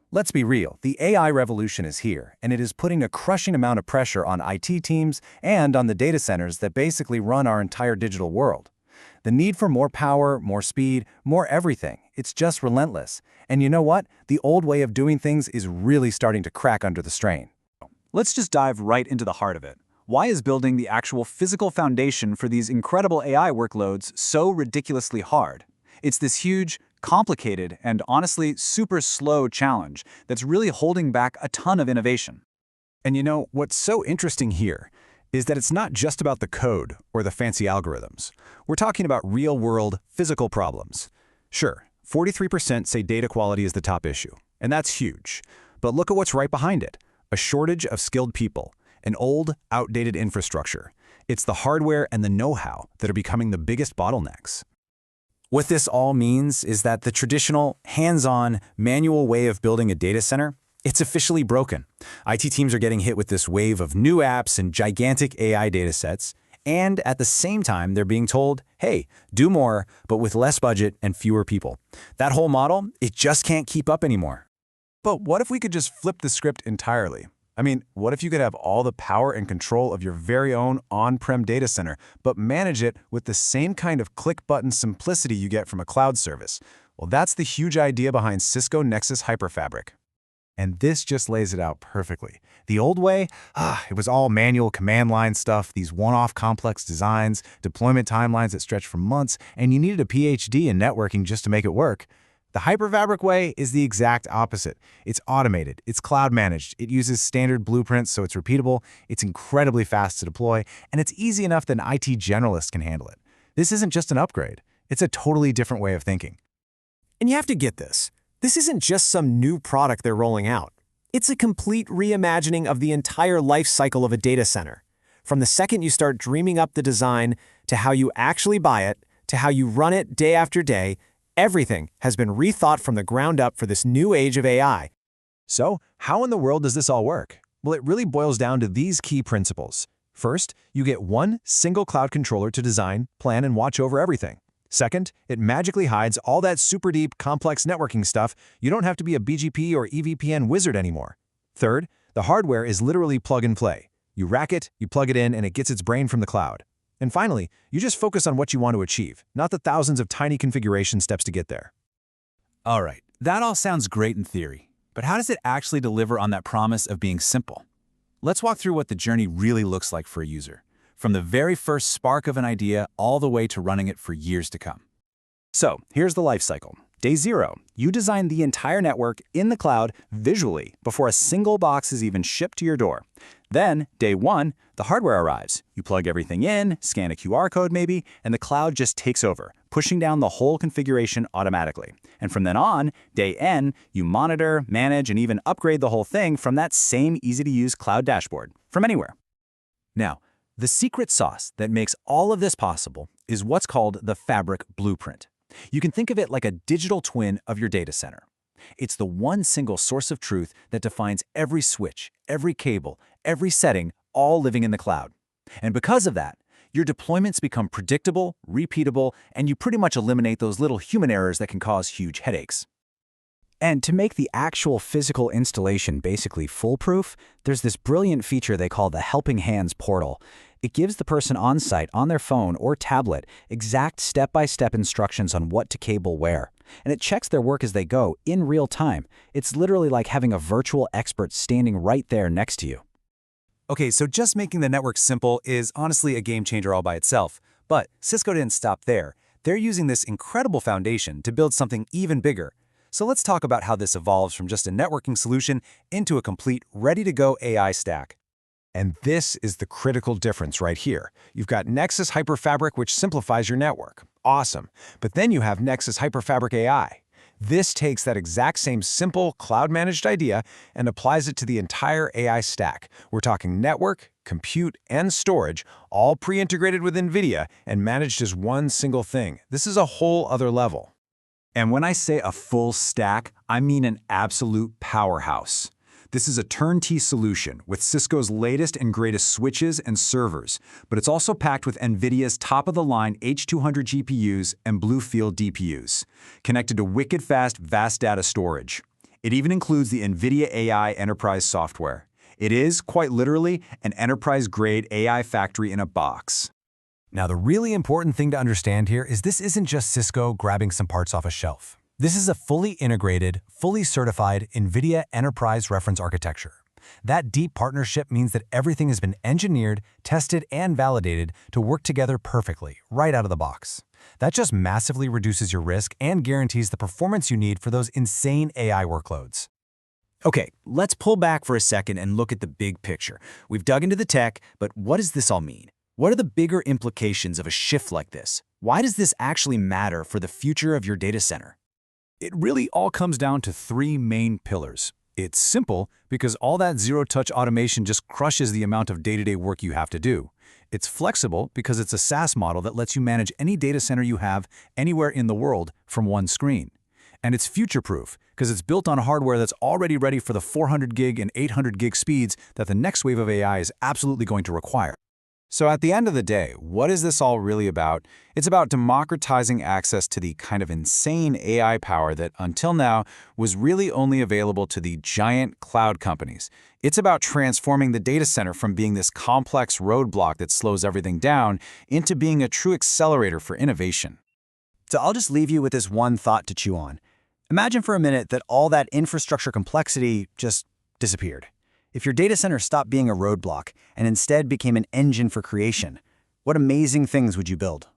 Let's be real, the AI revolution is here, and it is putting a crushing amount of pressure on IT teams and on the data centers that basically run our entire digital world. The need for more power, more speed, more everything, it's just relentless. And you know what? The old way of doing things is really starting to crack under the strain. Let's just dive right into the heart of it. Why is building the actual physical foundation for these incredible AI workloads so ridiculously hard? It's this huge, complicated, and honestly super slow challenge that's really holding back a ton of innovation. And you know, what's so interesting here is that it's not just about the code or the fancy algorithms. We're talking about real-world, physical problems. Sure, 43% say data quality is the top issue, and that's huge. But look at what's right behind it. A shortage of skilled people, an old, outdated infrastructure. It's the hardware and the know-how that are becoming the biggest bottlenecks. What this all means is that the traditional, hands-on, manual way of building a data center, it's officially broken. IT teams are getting hit with this wave of new apps and gigantic AI datasets, and at the same time, they're being told, hey, do more, but with less budget and fewer people. That whole model, it just can't keep up anymore. But what if we could just flip the script entirely? I mean, what if you could have all the power and control of your very own on-prem data center, but manage it with the same kind of click-button simplicity you get from a cloud service? Well, that's the huge idea behind Cisco Nexus HyperFabric. And this just lays it out perfectly. The old way, it was all manual command line stuff, these one-off complex designs, deployment timelines that stretched for months, and you needed a PhD in networking just to make it work. The HyperFabric way is the exact opposite. It's automated, it's cloud managed, it uses standard blueprints so it's repeatable, it's incredibly fast to deploy, and it's easy enough that an IT generalist can handle it. This isn't just an upgrade, it's a totally different way of thinking. And you have to get this. This isn't just some new product they're rolling out. It's a complete reimagining of the entire life cycle of a data center. From the second you start dreaming up the design, to how you actually buy it, to how you run it day after day, everything has been rethought from the ground up for this new age of AI. So, how in the world does this all work? Well, it really boils down to these key principles. First, you get one single cloud controller to design, plan, and watch over everything. Second, it magically hides all that super deep, complex networking stuff. You don't have to be a BGP or EVPN wizard anymore. Third, the hardware is literally plug and play. You rack it, you plug it in, and it gets its brain from the cloud. And finally, you just focus on what you want to achieve, not the thousands of tiny configuration steps to get there. All right, that all sounds great in theory, but how does it actually deliver on that promise of being simple? Let's walk through what the journey really looks like for a user, from the very first spark of an idea all the way to running it for years to come. So, here's the life cycle. Day 0, you design the entire network in the cloud visually before a single box is even shipped to your door. Then, day 1, the hardware arrives. You plug everything in, scan a QR code maybe, and the cloud just takes over, pushing down the whole configuration automatically. And from then on, day N, you monitor, manage, and even upgrade the whole thing from that same easy-to-use cloud dashboard, from anywhere. Now, the secret sauce that makes all of this possible is what's called the Fabric Blueprint. You can think of it like a digital twin of your data center. It's the one single source of truth that defines every switch, every cable, every setting, all living in the cloud. And because of that, your deployments become predictable, repeatable, and you pretty much eliminate those little human errors that can cause huge headaches. And to make the actual physical installation basically foolproof, there's this brilliant feature they call the Helping Hands portal. It gives the person on site on their phone or tablet exact step-by-step instructions on what to cable where. And it checks their work as they go in real time. It's literally like having a virtual expert standing right there next to you. Okay, so just making the network simple is honestly a game changer all by itself. But Cisco didn't stop there. They're using this incredible foundation to build something even bigger. So let's talk about how this evolves from just a networking solution into a complete, ready-to-go AI stack. And this is the critical difference right here. You've got Nexus HyperFabric, which simplifies your network. Awesome. But then you have Nexus HyperFabric AI. This takes that exact same simple cloud-managed idea and applies it to the entire AI stack. We're talking network, compute, and storage, all pre-integrated with NVIDIA and managed as one single thing. This is a whole other level. And when I say a full stack, I mean an absolute powerhouse. This is a turnkey solution with Cisco's latest and greatest switches and servers, but it's also packed with NVIDIA's top-of-the-line H200 GPUs and Bluefield DPUs, connected to wicked fast VAST data storage. It even includes the NVIDIA AI enterprise software. It is, quite literally, an enterprise-grade AI factory in a box. Now, the really important thing to understand here is this isn't just Cisco grabbing some parts off a shelf. This is a fully integrated, fully certified NVIDIA enterprise reference architecture. That deep partnership means that everything has been engineered, tested, and validated to work together perfectly, right out of the box. That just massively reduces your risk and guarantees the performance you need for those insane AI workloads. Okay, let's pull back for a second and look at the big picture. We've dug into the tech, but what does this all mean? What are the bigger implications of a shift like this? Why does this actually matter for the future of your data center? It really all comes down to three main pillars. It's simple because all that zero-touch automation just crushes the amount of day-to-day work you have to do. It's flexible because it's a SaaS model that lets you manage any data center you have anywhere in the world from one screen. And it's future-proof because it's built on hardware that's already ready for the 400 gig and 800 gig speeds that the next wave of AI is absolutely going to require. So at the end of the day, what is this all really about? It's about democratizing access to the kind of insane AI power that, until now, was really only available to the giant cloud companies. It's about transforming the data center from being this complex roadblock that slows everything down into being a true accelerator for innovation. So I'll just leave you with this one thought to chew on. Imagine for a minute that all that infrastructure complexity just disappeared. If your data center stopped being a roadblock and instead became an engine for creation, what amazing things would you build?